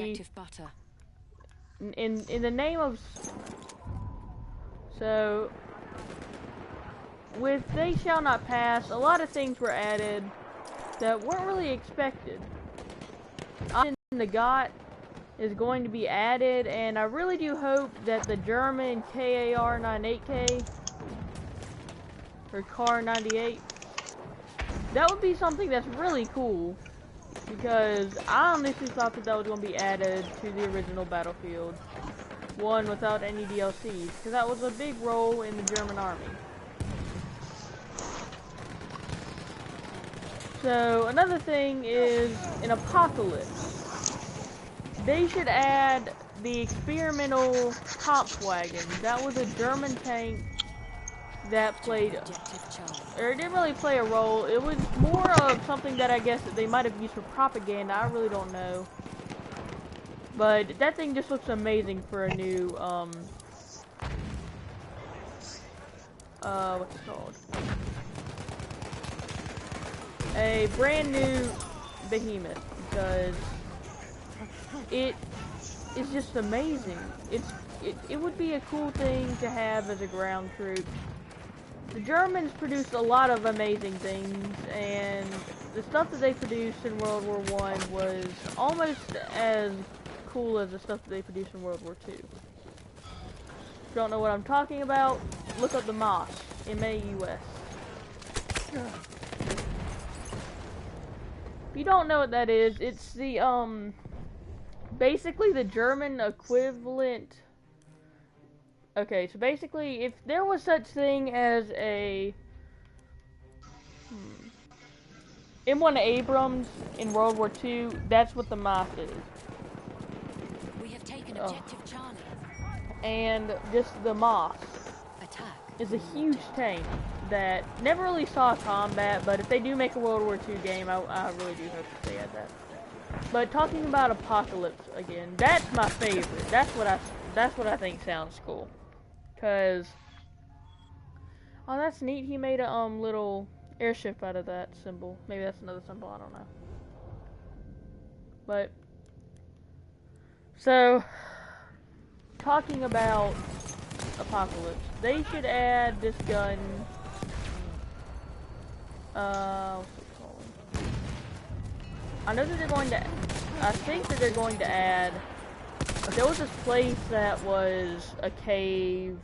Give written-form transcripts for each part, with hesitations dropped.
objective butter. in the name of so with They Shall Not Pass, a lot of things were added that weren't really expected. The GOT is going to be added, and I really do hope that the German KAR98K or KAR98, that would be something that's really cool, because I honestly thought that that was going to be added to the original Battlefield 1 without any DLCs, because that was a big role in the German army. So another thing is an Apocalypse. They should add the experimental Kampfwagen. That was a German tank that played, or it didn't really play a role. It was more of something that I guess that they might have used for propaganda. I really don't know. But that thing just looks amazing for a new, what's it called? A brand new behemoth, because it is just amazing. It would be a cool thing to have as a ground troop. The Germans produced a lot of amazing things, and the stuff that they produced in World War I was almost as cool as the stuff that they produced in World War II. If you don't know what I'm talking about, look up the MAUS, M-A-U-S. If you don't know what that is, it's the, basically the German equivalent. Okay, so basically, if there was such thing as a M1 Abrams in World War II, that's what the MAUS is. We have taken objective Charlie. And just the MAUS is a huge tank that never really saw combat, but if they do make a World War II game, I really do hope that they add that. But talking about Apocalypse again, that's my favorite. That's what I think sounds cool. Cause, oh, that's neat. He made a little airship out of that symbol. Maybe that's another symbol. I don't know. But so, talking about Apocalypse, they should add this gun. What's it called? I know that they're going to. I think that they're going to add. There was this place that was a cave.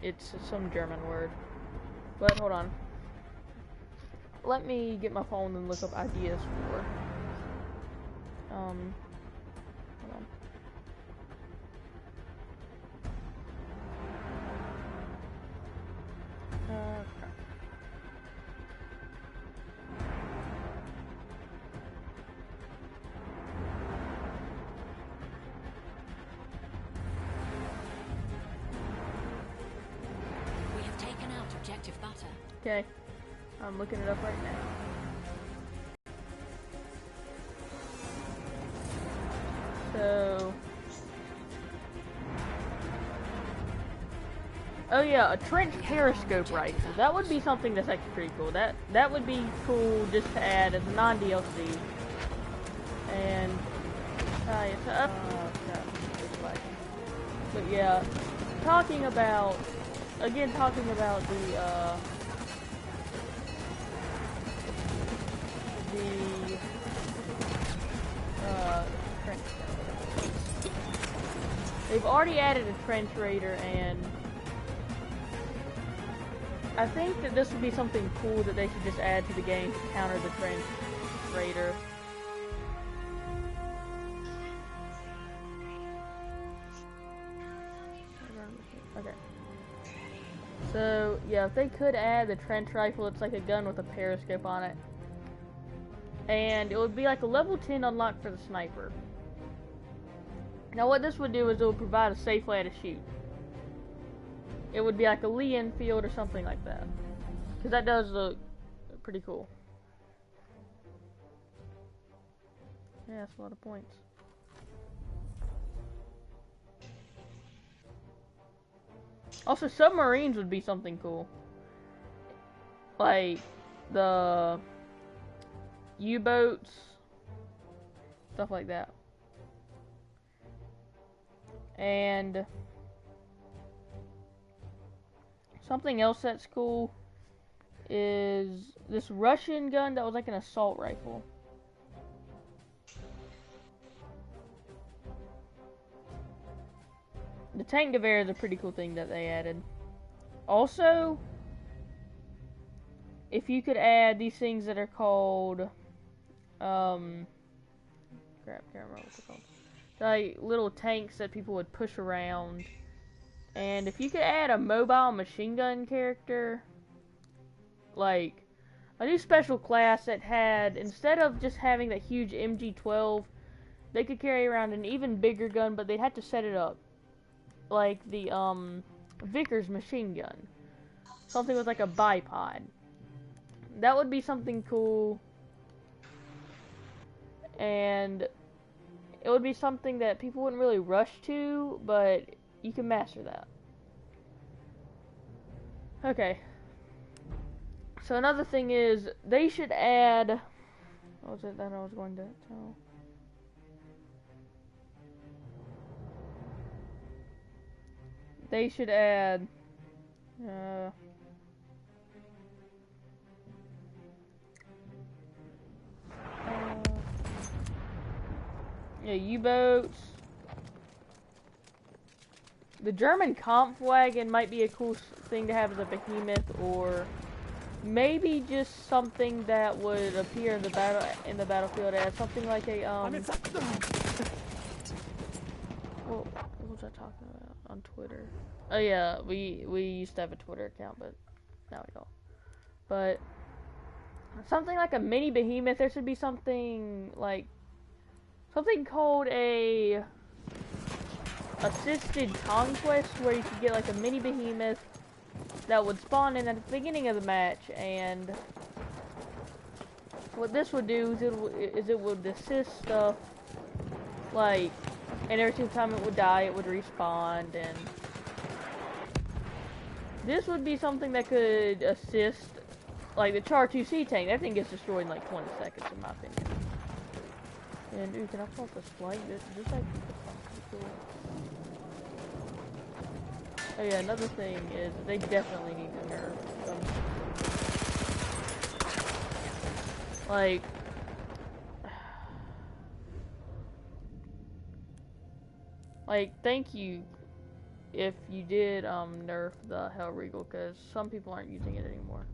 It's some German word. But hold on. Let me get my phone and look up ideas for. Hold on. Crap. We have taken out objective butter. Okay, I'm looking it up right now. So, oh yeah, a trench periscope rifle. That would be something that's actually pretty cool. That would be cool just to add as a non-DLC. And it's up. But yeah, talking about the trench they've already added a trench raider, and I think that this would be something cool that they should just add to the game to counter the trench raider. Okay. So, yeah, if they could add the trench rifle, it's like a gun with a periscope on it. And it would be like a level 10 unlock for the sniper. Now what this would do is it would provide a safe way to shoot. It would be like a Lee Enfield or something like that. Because that does look pretty cool. Yeah, that's a lot of points. Also, submarines would be something cool. Like the U-boats, stuff like that. And something else that's cool is this Russian gun that was like an assault rifle. The tank Gewehr is a pretty cool thing that they added. Also, if you could add these things that are called, crap, can't remember what they're called. Like little tanks that people would push around. And if you could add a mobile machine gun character, like a new special class that had, instead of just having that huge MG12, they could carry around an even bigger gun, but they'd have to set it up. Like the Vickers machine gun. Something with like a bipod. That would be something cool. And it would be something that people wouldn't really rush to, but you can master that. Okay. So another thing is, they should add... What was it that I was going to tell? They should add... yeah, U-boats. The German Kampfwagen might be a cool thing to have as a behemoth, or maybe just something that would appear in the battlefield as something like a what was I talking about on Twitter? Oh yeah, we used to have a Twitter account, but now we don't. But something like a mini behemoth. There should be something like something called a assisted conquest, where you could get like a mini behemoth that would spawn in at the beginning of the match, and what this would do is it would assist stuff, like, and every single time it would die, it would respawn, and this would be something that could assist, like the Char 2C tank. That thing gets destroyed in like 20 seconds, in my opinion. And ooh, can I pull up this flight? This actually pretty cool. Oh yeah, another thing is they definitely need to nerf them. Like, thank you if you did nerf the Hellriegel, because some people aren't using it anymore.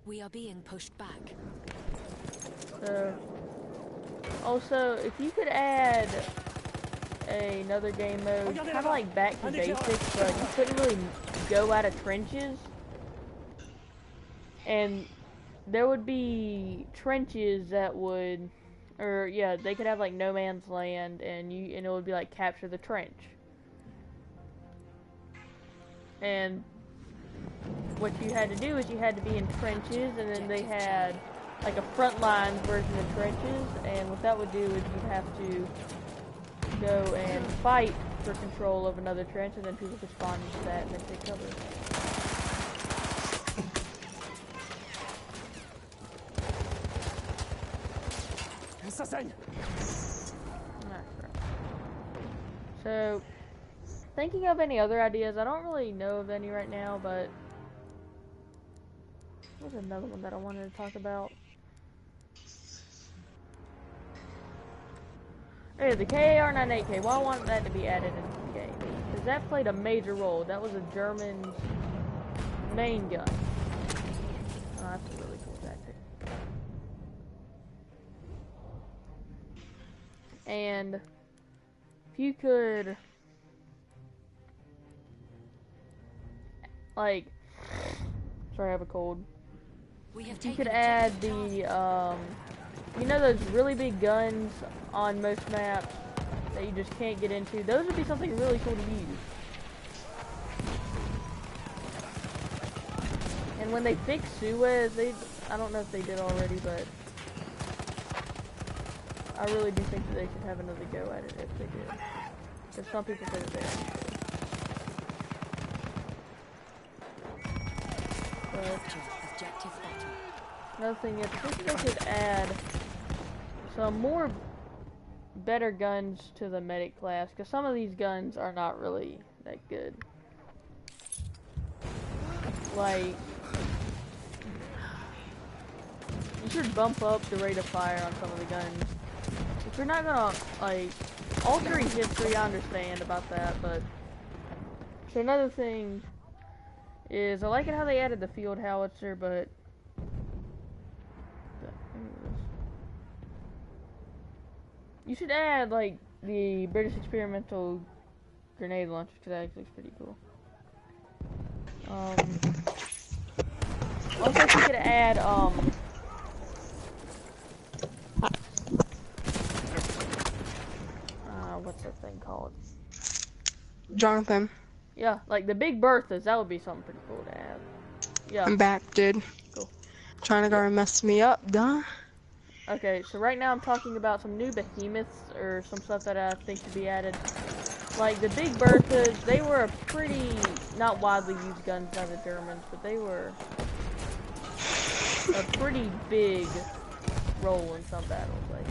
We are being pushed back. So, also, if you could add another game mode, kind of like Back to Basics, but you couldn't really go out of trenches, and there would be trenches that would, or yeah, they could have like no man's land, and it would be like capture the trench. And what you had to do is you had to be in trenches, and then they had like a frontline version of trenches, and what that would do is you'd have to go and fight for control of another trench, and then people could spawn into that and then take cover. So, thinking of any other ideas, I don't really know of any right now, but there's another one that I wanted to talk about. Hey, the KAR-98K, well, I want that to be added into the game, because that played a major role. That was a German's main gun. Oh, that's a really cool tactic. And if you could, like, sorry, I have a cold. If you could add the, you know those really big guns on most maps that you just can't get into? Those would be something really cool to use. And when they fix Suez, I don't know if they did already, but I really do think that they should have another go at it if they did. Because some people said that they actually should. Another thing is, I think they could add some more better guns to the medic class, because some of these guns are not really that good. Like, you should bump up the rate of fire on some of the guns. If you're not gonna, like, altering history, I understand about that, but... So another thing is, I like it how they added the field howitzer, but... You should add, like, the British experimental grenade launcher, because that actually looks pretty cool. Also, if you could add, what's that thing called? Jonathan. Yeah, like the Big Berthas, that would be something pretty cool to add. Yeah. I'm back, dude. Cool. Trying to go and mess me up, duh. Okay, so right now I'm talking about some new behemoths, or some stuff that I think should be added. Like, the Big Berthas, they were a pretty, not widely used guns by the Germans, but they were a pretty big role in some battles. Like,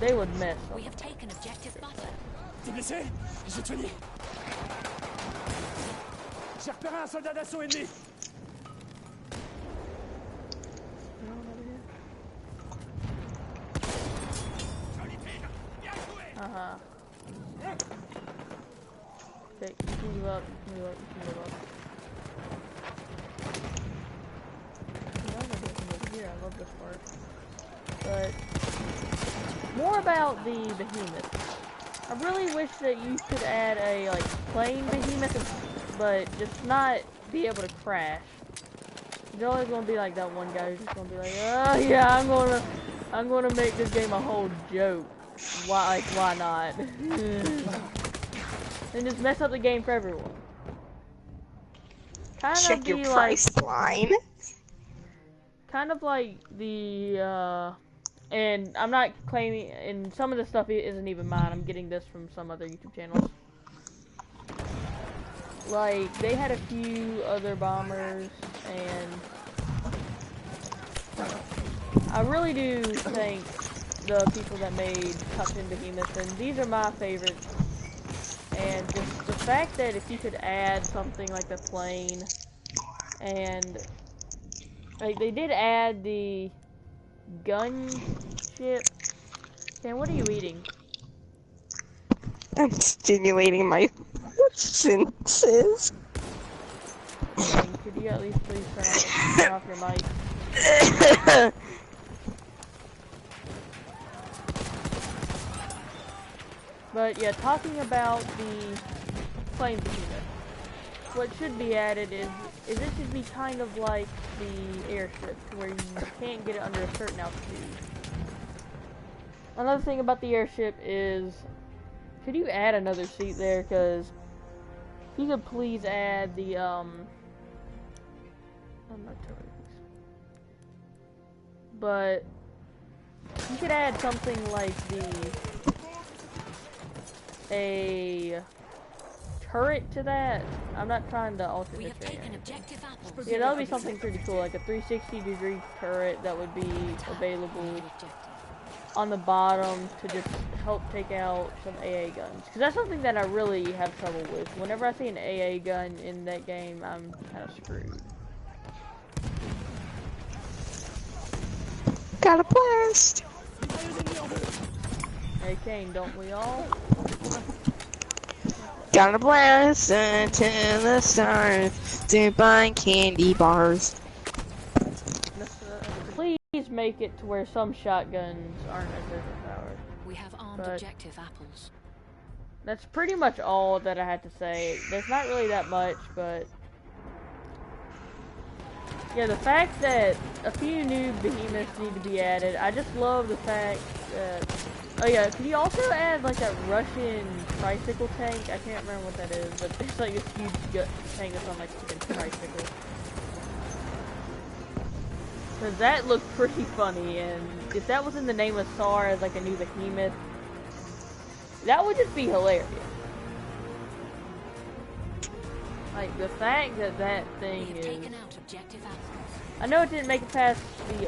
they would mess up. We have taken objective butter. T'es blessé? Je vais te soigner. J'ai repéré un soldat d'assaut ennemi. Okay, you can move up, you can move up, you can move up. Here, I love this part. But, more about the behemoth. I really wish that you could add a, like, plain behemoth, but just not be able to crash. There's always gonna be like that one guy who's just gonna be like, oh yeah, I'm gonna make this game a whole joke. Why not? And just mess up the game for everyone. Check your price line. Kind of like the, and I'm not claiming, and some of the stuff isn't even mine, I'm getting this from some other YouTube channels. Like, they had a few other bombers, and I really do think the people that made Captain Behemoth, and these are my favorites. And just the fact that if you could add something like the plane, and like they did add the gunship. Dan, what are you eating? I'm stimulating my senses. Dan, could you at least please turn off your mic? But yeah, talking about the plane behemoth, what should be added is it should be kind of like the airship, where you can't get it under a certain altitude. Another thing about the airship is, could you add another seat there? Because if you could please add the but you could add something like a turret to that. I'm not trying to alter We this have right taken now. objective apples. Yeah, that would be something pretty cool, like a 360-degree turret that would be available on the bottom to just help take out some AA guns. Because that's something that I really have trouble with. Whenever I see an AA gun in that game, I'm kind of screwed. Got a blast! Hey Kane, don't we all? Got a blast until the stars to buy candy bars. Please make it to where some shotguns aren't as overpowered. We have armed But- objective apples. That's pretty much all that I had to say. There's not really that much, but yeah, the fact that a few new behemoths need to be added. I just love the fact that, oh yeah, could you also add like that Russian tricycle tank? I can't remember what that is, but it's like this huge tank that's on like a tricycle. Cause that looked pretty funny, and if that was in the name of SAR as like a new behemoth, that would just be hilarious. Like, the fact that that We thing have is... taken out objective apples. I know it didn't make it past the,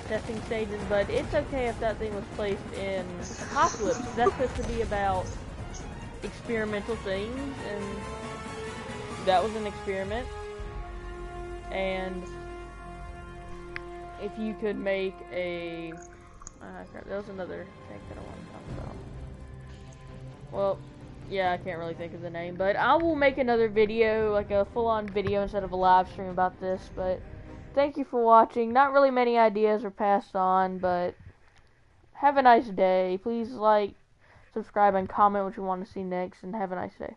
testing stages, but it's okay if that thing was placed in Apocalypse. That's supposed to be about experimental things, and that was an experiment. And if you could make a... crap, that was another thing that I wanted to talk about. Well, yeah, I can't really think of the name, but I will make another video, like a full-on video instead of a live stream about this, but thank you for watching. Not really many ideas are passed on, but have a nice day. Please like, subscribe, and comment what you want to see next, and have a nice day.